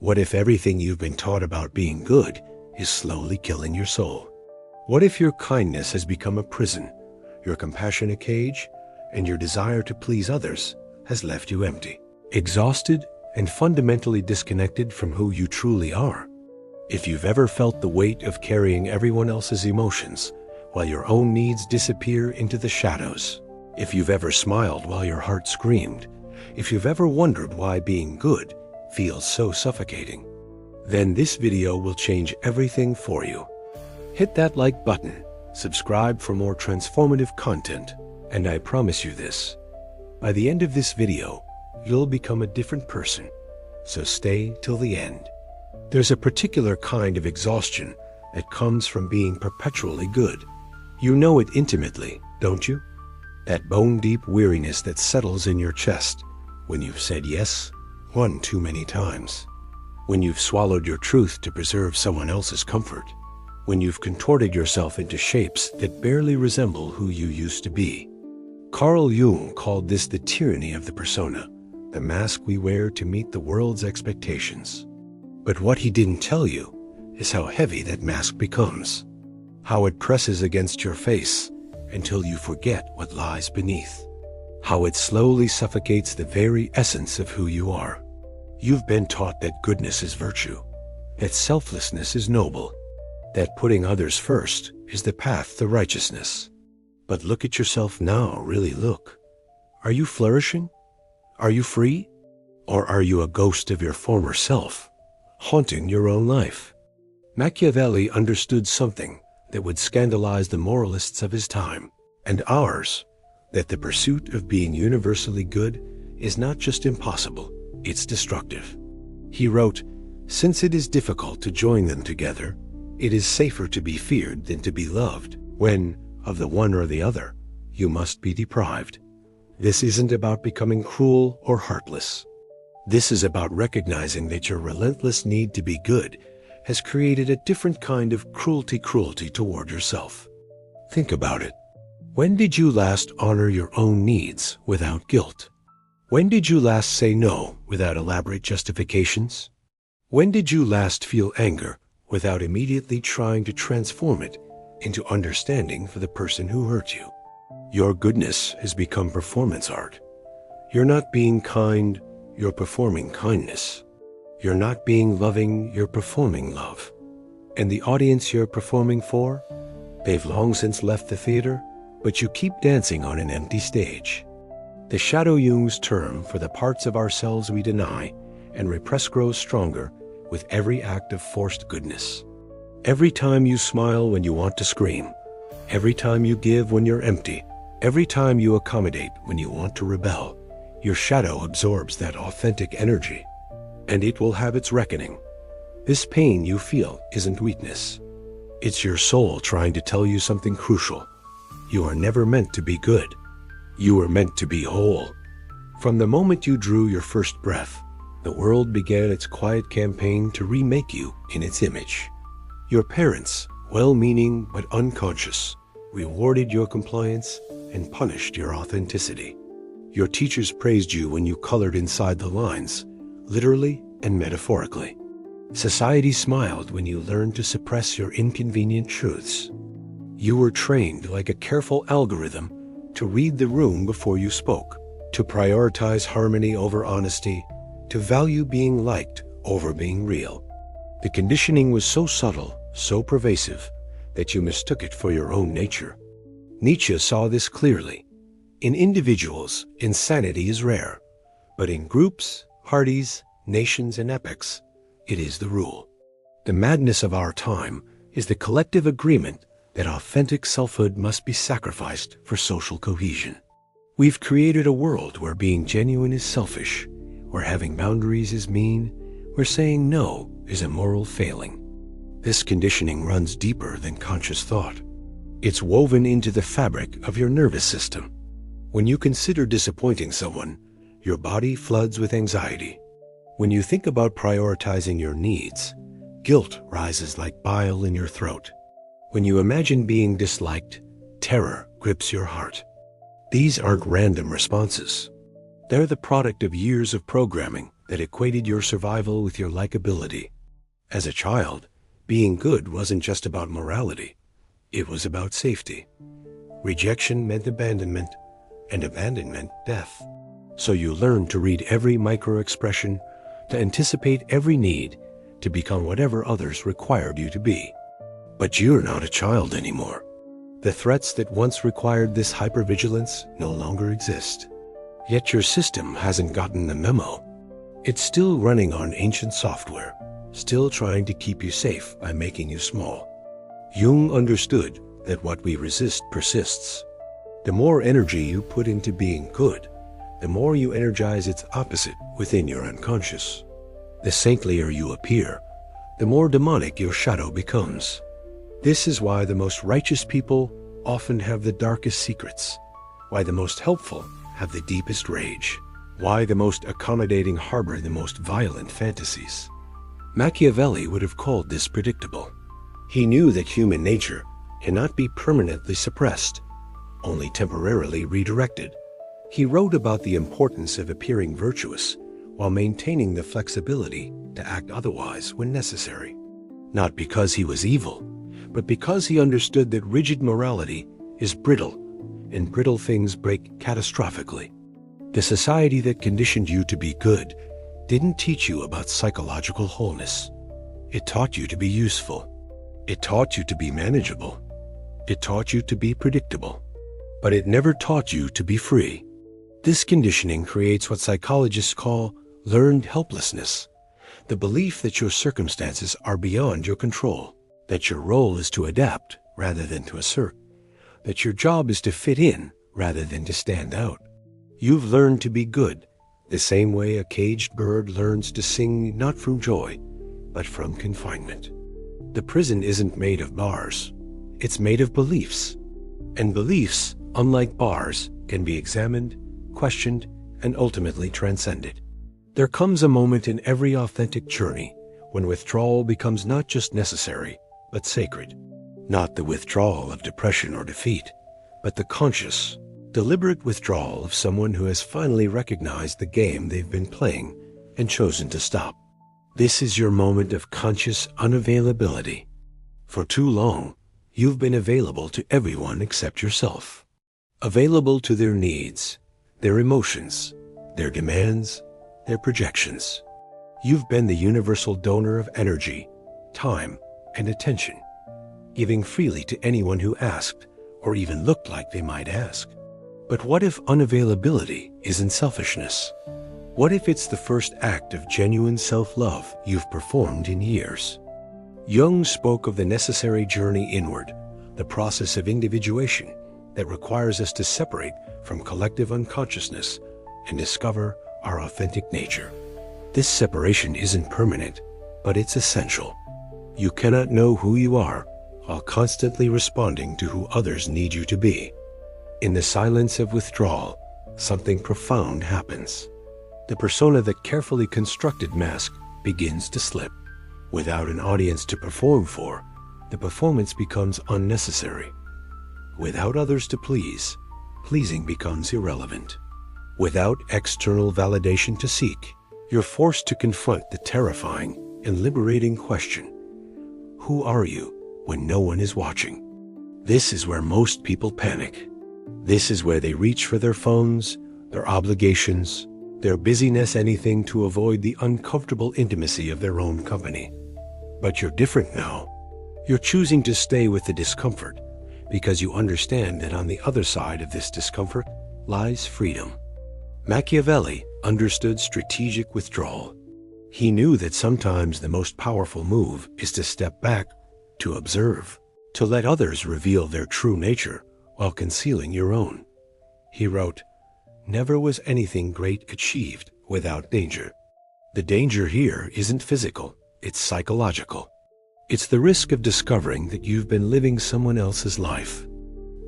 What if everything you've been taught about being good is slowly killing your soul? What if your kindness has become a prison, your compassion a cage, and your desire to please others has left you empty, exhausted, and fundamentally disconnected from who you truly are? If you've ever felt the weight of carrying everyone else's emotions while your own needs disappear into the shadows, if you've ever smiled while your heart screamed, if you've ever wondered why being good feels so suffocating, then this video will change everything for you. Hit that like button, subscribe for more transformative content, and I promise you this: by the end of this video, you'll become a different person. So stay till the end. There's a particular kind of exhaustion that comes from being perpetually good. You know it intimately, don't you? That bone-deep weariness that settles in your chest when you've said yes one too many times, when you've swallowed your truth to preserve someone else's comfort, when you've contorted yourself into shapes that barely resemble who you used to be. Carl Jung called this the tyranny of the persona, the mask we wear to meet the world's expectations. But what he didn't tell you is how heavy that mask becomes, how it presses against your face until you forget what lies beneath, how it slowly suffocates the very essence of who you are. You've been taught that goodness is virtue, that selflessness is noble, that putting others first is the path to righteousness. But look at yourself now, really look. Are you flourishing? Are you free? Or are you a ghost of your former self, haunting your own life? Machiavelli understood something that would scandalize the moralists of his time, and ours, that the pursuit of being universally good is not just impossible, it's destructive. He wrote, "Since it is difficult to join them together, it is safer to be feared than to be loved, when, of the one or the other, you must be deprived." This isn't about becoming cruel or heartless. This is about recognizing that your relentless need to be good has created a different kind of cruelty toward yourself. Think about it. When did you last honor your own needs without guilt? When did you last say no without elaborate justifications? When did you last feel anger without immediately trying to transform it into understanding for the person who hurt you? Your goodness has become performance art. You're not being kind, you're performing kindness. You're not being loving, you're performing love. And the audience you're performing for? They've long since left the theater, but you keep dancing on an empty stage. The Shadow Jung's term for the parts of ourselves we deny and repress grows stronger with every act of forced goodness. Every time you smile when you want to scream, every time you give when you're empty, every time you accommodate when you want to rebel, your shadow absorbs that authentic energy, and it will have its reckoning. This pain you feel isn't weakness. It's your soul trying to tell you something crucial. You are never meant to be good. You were meant to be whole. From the moment you drew your first breath, the world began its quiet campaign to remake you in its image. Your parents, well-meaning but unconscious, rewarded your compliance and punished your authenticity. Your teachers praised you when you colored inside the lines, literally and metaphorically. Society smiled when you learned to suppress your inconvenient truths. You were trained like a careful algorithm to read the room before you spoke, to prioritize harmony over honesty, to value being liked over being real. The conditioning was so subtle, so pervasive, that you mistook it for your own nature. Nietzsche saw this clearly. In individuals, insanity is rare, but in groups, parties, nations, and epochs, it is the rule. The madness of our time is the collective agreement that authentic selfhood must be sacrificed for social cohesion. We've created a world where being genuine is selfish, where having boundaries is mean, where saying no is a moral failing. This conditioning runs deeper than conscious thought. It's woven into the fabric of your nervous system. When you consider disappointing someone, your body floods with anxiety. When you think about prioritizing your needs, guilt rises like bile in your throat. When you imagine being disliked, terror grips your heart. These aren't random responses. They're the product of years of programming that equated your survival with your likability. As a child, being good wasn't just about morality. It was about safety. Rejection meant abandonment, and abandonment, death. So you learned to read every micro-expression, to anticipate every need, to become whatever others required you to be. But you're not a child anymore. The threats that once required this hypervigilance no longer exist. Yet your system hasn't gotten the memo. It's still running on ancient software, still trying to keep you safe by making you small. Jung understood that what we resist persists. The more energy you put into being good, the more you energize its opposite within your unconscious. The saintlier you appear, the more demonic your shadow becomes. This is why the most righteous people often have the darkest secrets, why the most helpful have the deepest rage, why the most accommodating harbor the most violent fantasies. Machiavelli would have called this predictable. He knew that human nature cannot be permanently suppressed, only temporarily redirected. He wrote about the importance of appearing virtuous while maintaining the flexibility to act otherwise when necessary. Not because he was evil, but because he understood that rigid morality is brittle, and brittle things break catastrophically. The society that conditioned you to be good didn't teach you about psychological wholeness. It taught you to be useful. It taught you to be manageable. It taught you to be predictable. But it never taught you to be free. This conditioning creates what psychologists call learned helplessness, the belief that your circumstances are beyond your control, that your role is to adapt rather than to assert, that your job is to fit in rather than to stand out. You've learned to be good, the same way a caged bird learns to sing not from joy, but from confinement. The prison isn't made of bars. It's made of beliefs. And beliefs, unlike bars, can be examined, questioned, and ultimately transcended. There comes a moment in every authentic journey when withdrawal becomes not just necessary, but sacred. Not the withdrawal of depression or defeat, but the conscious, deliberate withdrawal of someone who has finally recognized the game they've been playing and chosen to stop. This is your moment of conscious unavailability. For too long, you've been available to everyone except yourself. Available to their needs, their emotions, their demands, their projections. You've been the universal donor of energy, time, and attention, giving freely to anyone who asked or even looked like they might ask. But what if unavailability isn't selfishness? What if it's the first act of genuine self-love you've performed in years? Jung spoke of the necessary journey inward, the process of individuation that requires us to separate from collective unconsciousness and discover our authentic nature. This separation isn't permanent, but it's essential. You cannot know who you are while constantly responding to who others need you to be. In the silence of withdrawal, something profound happens. The persona that carefully constructed mask begins to slip. Without an audience to perform for, the performance becomes unnecessary. Without others to please, pleasing becomes irrelevant. Without external validation to seek, you're forced to confront the terrifying and liberating question: who are you when no one is watching? This is where most people panic. This is where they reach for their phones, their obligations, their busyness, anything to avoid the uncomfortable intimacy of their own company. But you're different now. You're choosing to stay with the discomfort because you understand that on the other side of this discomfort lies freedom. Machiavelli understood strategic withdrawal. He knew that sometimes the most powerful move is to step back, to observe, to let others reveal their true nature while concealing your own. He wrote, "Never was anything great achieved without danger." The danger here isn't physical, it's psychological. It's the risk of discovering that you've been living someone else's life.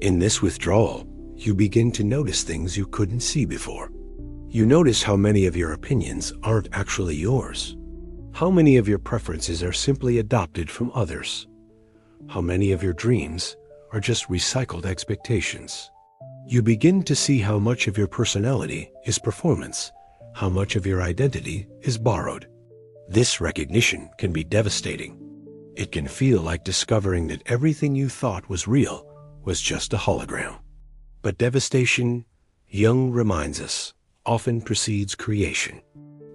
In this withdrawal, you begin to notice things you couldn't see before. You notice how many of your opinions aren't actually yours. How many of your preferences are simply adopted from others. How many of your dreams are just recycled expectations. You begin to see how much of your personality is performance, how much of your identity is borrowed. This recognition can be devastating. It can feel like discovering that everything you thought was real was just a hologram. But devastation, Jung reminds us, often precedes creation.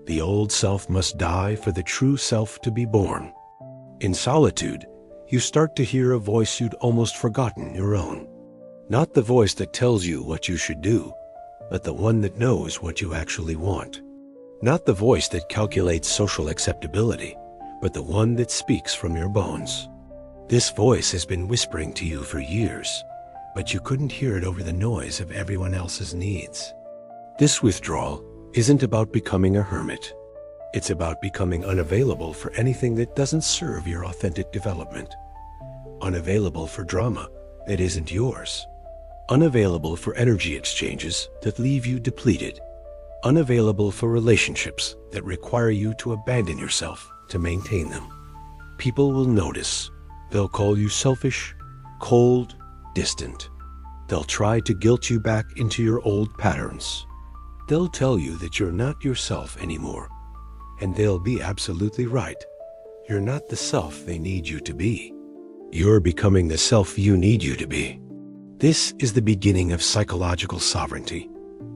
The old self must die for the true self to be born. In solitude, you start to hear a voice you'd almost forgotten your own. Not the voice that tells you what you should do, but the one that knows what you actually want. Not the voice that calculates social acceptability, but the one that speaks from your bones. This voice has been whispering to you for years, but you couldn't hear it over the noise of everyone else's needs. This withdrawal isn't about becoming a hermit. It's about becoming unavailable for anything that doesn't serve your authentic development. Unavailable for drama that isn't yours. Unavailable for energy exchanges that leave you depleted. Unavailable for relationships that require you to abandon yourself to maintain them. People will notice. They'll call you selfish, cold, distant. They'll try to guilt you back into your old patterns. They'll tell you that you're not yourself anymore. And they'll be absolutely right. You're not the self they need you to be. You're becoming the self you need you to be. This is the beginning of psychological sovereignty,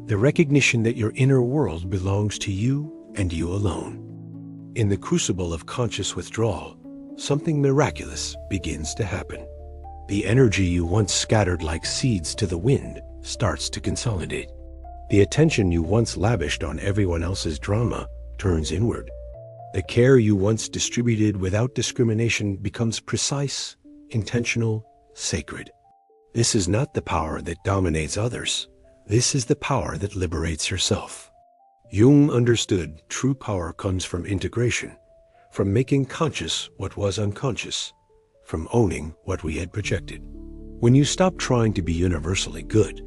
the recognition that your inner world belongs to you and you alone. In the crucible of conscious withdrawal, something miraculous begins to happen. The energy you once scattered like seeds to the wind starts to consolidate. The attention you once lavished on everyone else's drama turns inward. The care you once distributed without discrimination becomes precise, intentional, sacred. This is not the power that dominates others. This is the power that liberates yourself. Jung understood true power comes from integration, from making conscious what was unconscious, from owning what we had projected. When you stop trying to be universally good,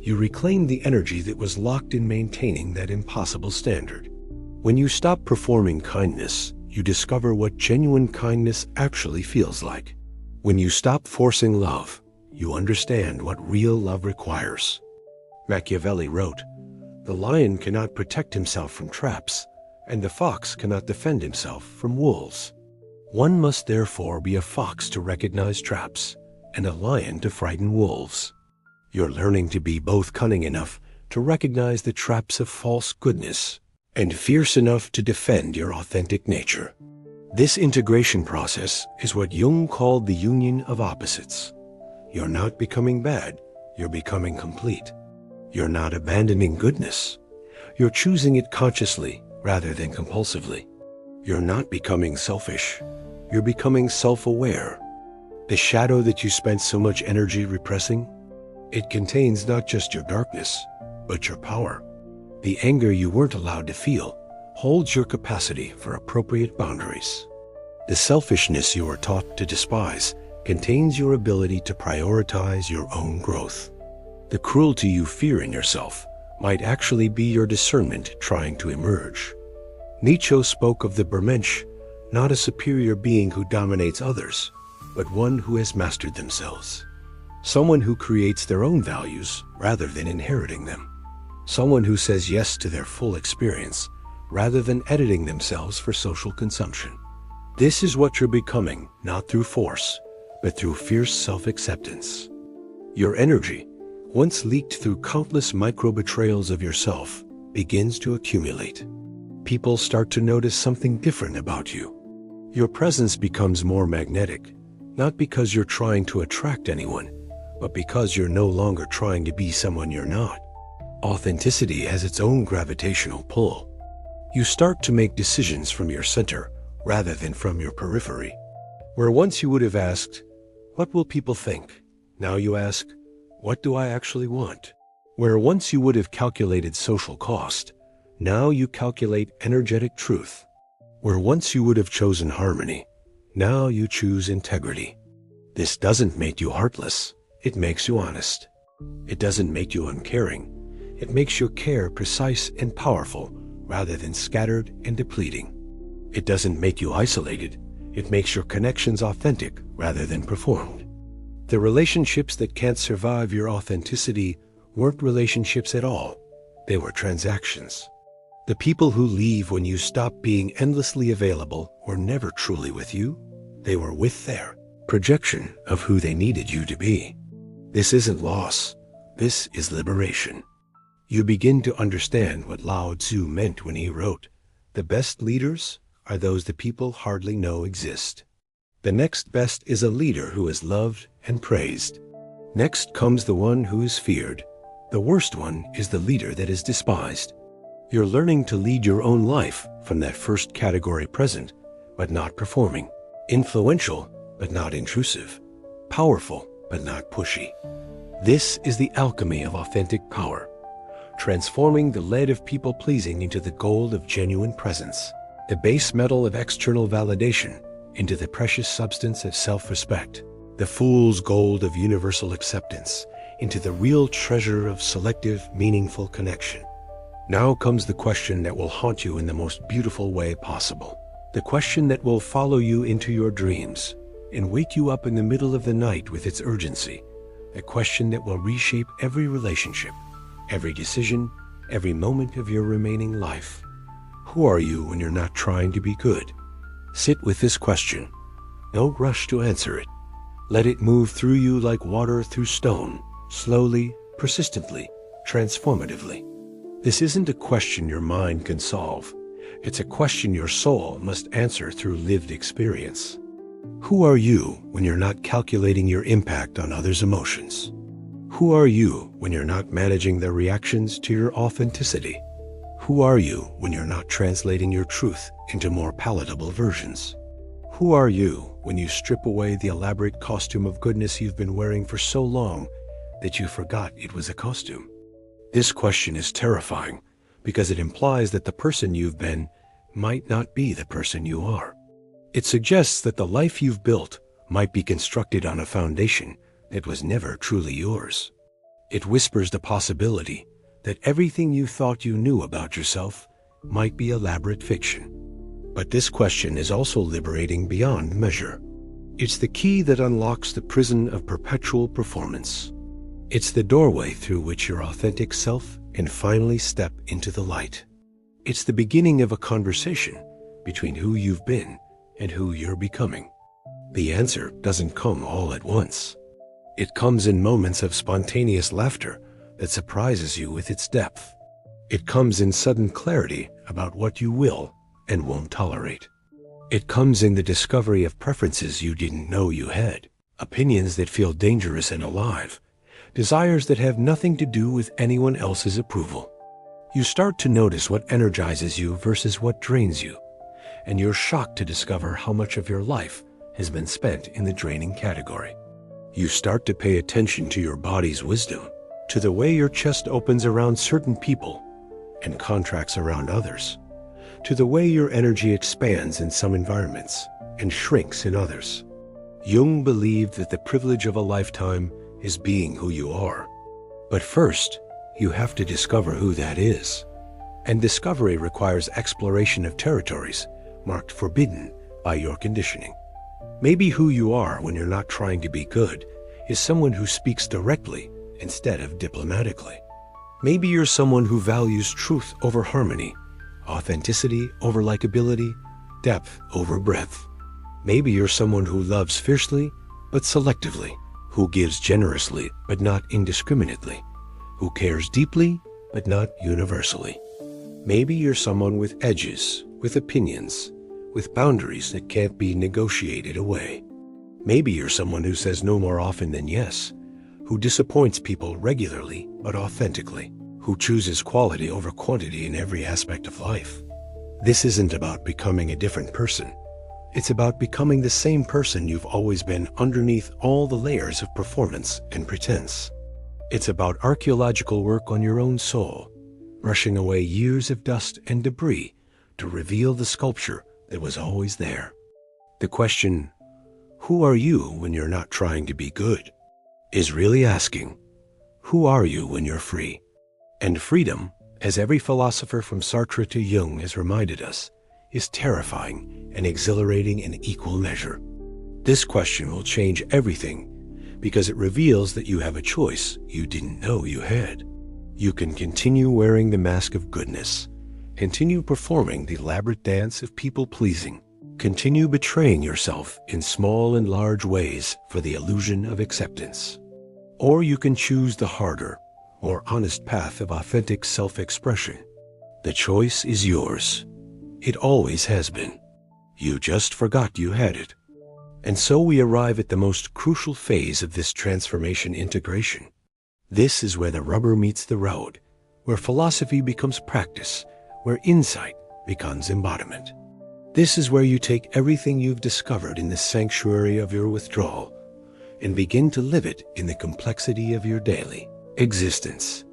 you reclaim the energy that was locked in maintaining that impossible standard. When you stop performing kindness, you discover what genuine kindness actually feels like. When you stop forcing love, you understand what real love requires. Machiavelli wrote, "The lion cannot protect himself from traps, and the fox cannot defend himself from wolves. One must therefore be a fox to recognize traps, and a lion to frighten wolves." You're learning to be both cunning enough to recognize the traps of false goodness, and fierce enough to defend your authentic nature. This integration process is what Jung called the union of opposites. You're not becoming bad, you're becoming complete. You're not abandoning goodness. You're choosing it consciously rather than compulsively. You're not becoming selfish. You're becoming self-aware. The shadow that you spent so much energy repressing, it contains not just your darkness, but your power. The anger you weren't allowed to feel holds your capacity for appropriate boundaries. The selfishness you were taught to despise contains your ability to prioritize your own growth. The cruelty you fear in yourself might actually be your discernment trying to emerge. Nietzsche spoke of the Bermensch, not a superior being who dominates others, but one who has mastered themselves. Someone who creates their own values rather than inheriting them. Someone who says yes to their full experience rather than editing themselves for social consumption. This is what you're becoming, not through force, but through fierce self-acceptance. Your energy, once leaked through countless micro-betrayals of yourself, begins to accumulate. People start to notice something different about you. Your presence becomes more magnetic, not because you're trying to attract anyone, but because you're no longer trying to be someone you're not. Authenticity has its own gravitational pull. You start to make decisions from your center rather than from your periphery. Where once you would have asked, "What will people think?" Now you ask, "What do I actually want?" Where once you would have calculated social cost, now you calculate energetic truth. Where once you would have chosen harmony, now you choose integrity. This doesn't make you heartless, it makes you honest. It doesn't make you uncaring, it makes your care precise and powerful rather than scattered and depleting. It doesn't make you isolated, it makes your connections authentic rather than performed. The relationships that can't survive your authenticity weren't relationships at all, they were transactions. The people who leave when you stop being endlessly available were never truly with you. They were with their projection of who they needed you to be. This isn't loss. This is liberation. You begin to understand what Lao Tzu meant when he wrote, "The best leaders are those the people hardly know exist." The next best is a leader who is loved and praised. Next comes the one who is feared. The worst one is the leader that is despised. You're learning to lead your own life from that first category: present, but not performing; influential, but not intrusive; powerful, but not pushy. This is the alchemy of authentic power, transforming the lead of people-pleasing into the gold of genuine presence, the base metal of external validation into the precious substance of self-respect, the fool's gold of universal acceptance into the real treasure of selective, meaningful connection. Now comes the question that will haunt you in the most beautiful way possible. The question that will follow you into your dreams and wake you up in the middle of the night with its urgency. A question that will reshape every relationship, every decision, every moment of your remaining life. Who are you when you're not trying to be good? Sit with this question. Don't rush to answer it. Let it move through you like water through stone, slowly, persistently, transformatively. This isn't a question your mind can solve. It's a question your soul must answer through lived experience. Who are you when you're not calculating your impact on others' emotions? Who are you when you're not managing their reactions to your authenticity? Who are you when you're not translating your truth into more palatable versions? Who are you when you strip away the elaborate costume of goodness you've been wearing for so long that you forgot it was a costume? This question is terrifying because it implies that the person you've been might not be the person you are. It suggests that the life you've built might be constructed on a foundation that was never truly yours. It whispers the possibility that everything you thought you knew about yourself might be elaborate fiction. But this question is also liberating beyond measure. It's the key that unlocks the prison of perpetual performance. It's the doorway through which your authentic self can finally step into the light. It's the beginning of a conversation between who you've been and who you're becoming. The answer doesn't come all at once. It comes in moments of spontaneous laughter that surprises you with its depth. It comes in sudden clarity about what you will and won't tolerate. It comes in the discovery of preferences you didn't know you had, opinions that feel dangerous and alive, desires that have nothing to do with anyone else's approval. You start to notice what energizes you versus what drains you, and you're shocked to discover how much of your life has been spent in the draining category. You start to pay attention to your body's wisdom, to the way your chest opens around certain people and contracts around others, to the way your energy expands in some environments and shrinks in others. Jung believed that the privilege of a lifetime is being who you are. But first, you have to discover who that is. And discovery requires exploration of territories marked forbidden by your conditioning. Maybe who you are when you're not trying to be good is someone who speaks directly instead of diplomatically. Maybe you're someone who values truth over harmony, authenticity over likability, depth over breadth. Maybe you're someone who loves fiercely but selectively, who gives generously but not indiscriminately, who cares deeply but not universally. Maybe you're someone with edges, with opinions, with boundaries that can't be negotiated away. Maybe you're someone who says no more often than yes, who disappoints people regularly but authentically, who chooses quality over quantity in every aspect of life. This isn't about becoming a different person. It's about becoming the same person you've always been underneath all the layers of performance and pretense. It's about archaeological work on your own soul, brushing away years of dust and debris to reveal the sculpture that was always there. The question, who are you when you're not trying to be good, is really asking, who are you when you're free? And freedom, as every philosopher from Sartre to Jung has reminded us, is terrifying and exhilarating in equal measure. This question will change everything because it reveals that you have a choice you didn't know you had. You can continue wearing the mask of goodness Continue performing the elaborate dance of people-pleasing. Continue betraying yourself in small and large ways for the illusion of acceptance. Or you can choose the harder, more honest path of authentic self-expression. The choice is yours. It always has been. You just forgot you had it. And so we arrive at the most crucial phase of this transformation integration. This is where the rubber meets the road, where philosophy becomes practice, where insight becomes embodiment. This is where you take everything you've discovered in the sanctuary of your withdrawal and begin to live it in the complexity of your daily existence.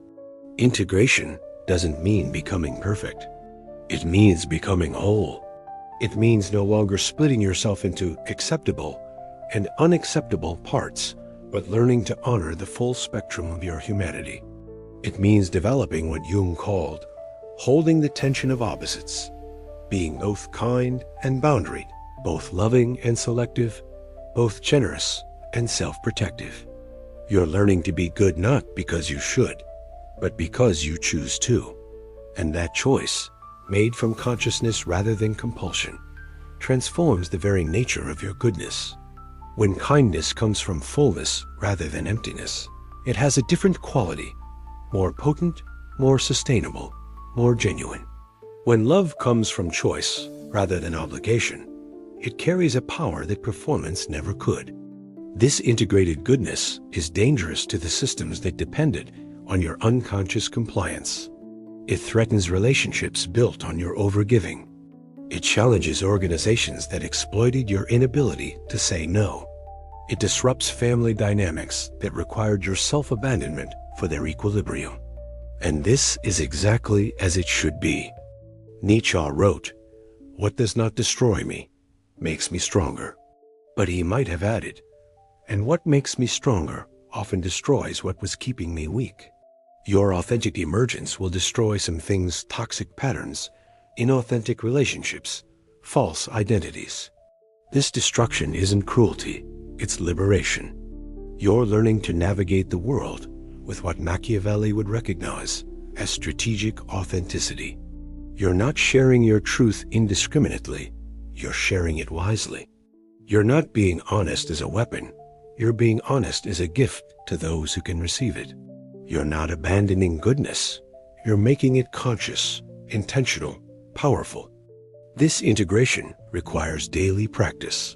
Integration doesn't mean becoming perfect. It means becoming whole. It means no longer splitting yourself into acceptable and unacceptable parts, but learning to honor the full spectrum of your humanity. It means developing what Jung called holding the tension of opposites, being both kind and boundaried, both loving and selective, both generous and self-protective. You're learning to be good not because you should, but because you choose to. And that choice, made from consciousness rather than compulsion, transforms the very nature of your goodness. When kindness comes from fullness rather than emptiness, it has a different quality, more potent, more sustainable, more genuine. When love comes from choice rather than obligation, it carries a power that performance never could. This integrated goodness is dangerous to the systems that depended on your unconscious compliance. It threatens relationships built on your overgiving. It challenges organizations that exploited your inability to say no. It disrupts family dynamics that required your self-abandonment for their equilibrium. And this is exactly as it should be. Nietzsche wrote, "What does not destroy me makes me stronger." But he might have added, "And what makes me stronger often destroys what was keeping me weak." Your authentic emergence will destroy some things: toxic patterns, inauthentic relationships, false identities. This destruction isn't cruelty, it's liberation. You're learning to navigate the world with what Machiavelli would recognize as strategic authenticity. You're not sharing your truth indiscriminately, you're sharing it wisely. You're not being honest as a weapon, you're being honest as a gift to those who can receive it. You're not abandoning goodness, you're making it conscious, intentional, powerful. This integration requires daily practice.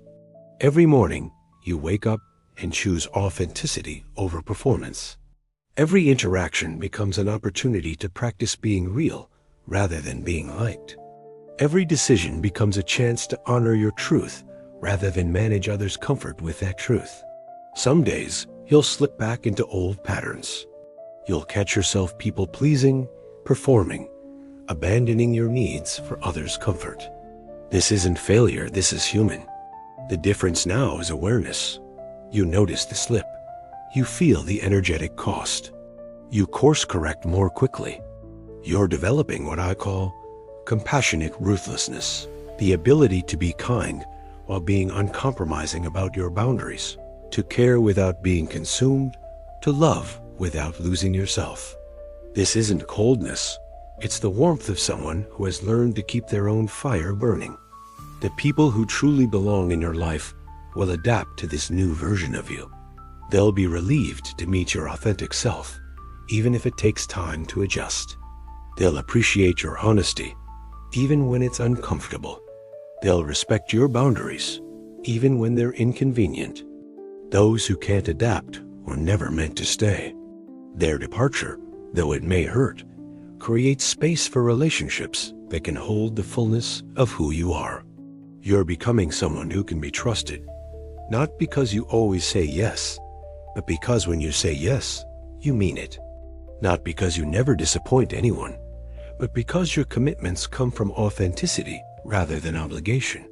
Every morning, you wake up and choose authenticity over performance. Every interaction becomes an opportunity to practice being real rather than being liked. Every decision becomes a chance to honor your truth rather than manage others' comfort with that truth. Some days, you'll slip back into old patterns. You'll catch yourself people-pleasing, performing, abandoning your needs for others' comfort. This isn't failure, this is human. The difference now is awareness. You notice the slip. You feel the energetic cost. You course correct more quickly. You're developing what I call compassionate ruthlessness, the ability to be kind while being uncompromising about your boundaries, to care without being consumed, to love without losing yourself. This isn't coldness, it's the warmth of someone who has learned to keep their own fire burning. The people who truly belong in your life will adapt to this new version of you. They'll be relieved to meet your authentic self, even if it takes time to adjust. They'll appreciate your honesty, even when it's uncomfortable. They'll respect your boundaries, even when they're inconvenient. Those who can't adapt were never meant to stay. Their departure, though it may hurt, creates space for relationships that can hold the fullness of who you are. You're becoming someone who can be trusted, not because you always say yes, but because when you say yes, you mean it. Not because you never disappoint anyone, but because your commitments come from authenticity rather than obligation.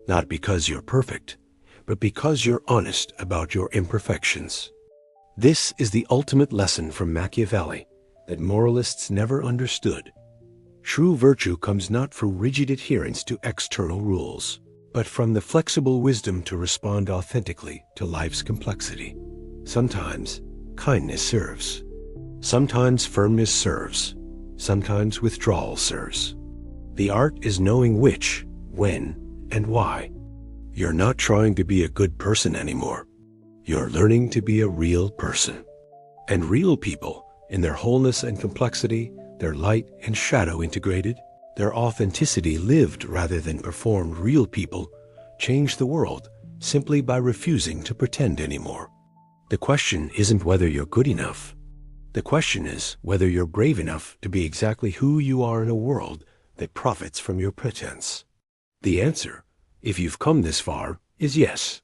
Not because you're perfect, but because you're honest about your imperfections. This is the ultimate lesson from Machiavelli that moralists never understood. True virtue comes not from rigid adherence to external rules, but from the flexible wisdom to respond authentically to life's complexity. Sometimes kindness serves. Sometimes firmness serves. Sometimes withdrawal serves. The art is knowing which, when, and why. You're not trying to be a good person anymore. You're learning to be a real person. And real people, in their wholeness and complexity, their light and shadow integrated, their authenticity lived rather than performed real people, change the world simply by refusing to pretend anymore. The question isn't whether you're good enough. The question is whether you're brave enough to be exactly who you are in a world that profits from your pretense. The answer, if you've come this far, is yes.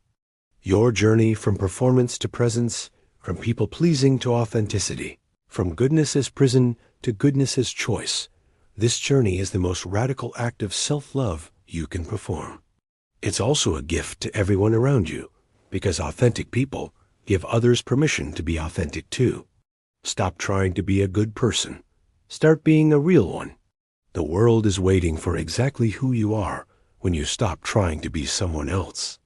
Your journey from performance to presence, from people-pleasing to authenticity, from goodness as prison to goodness as choice, this journey is the most radical act of self-love you can perform. It's also a gift to everyone around you, because authentic people give others permission to be authentic too. Stop trying to be a good person. Start being a real one. The world is waiting for exactly who you are when you stop trying to be someone else.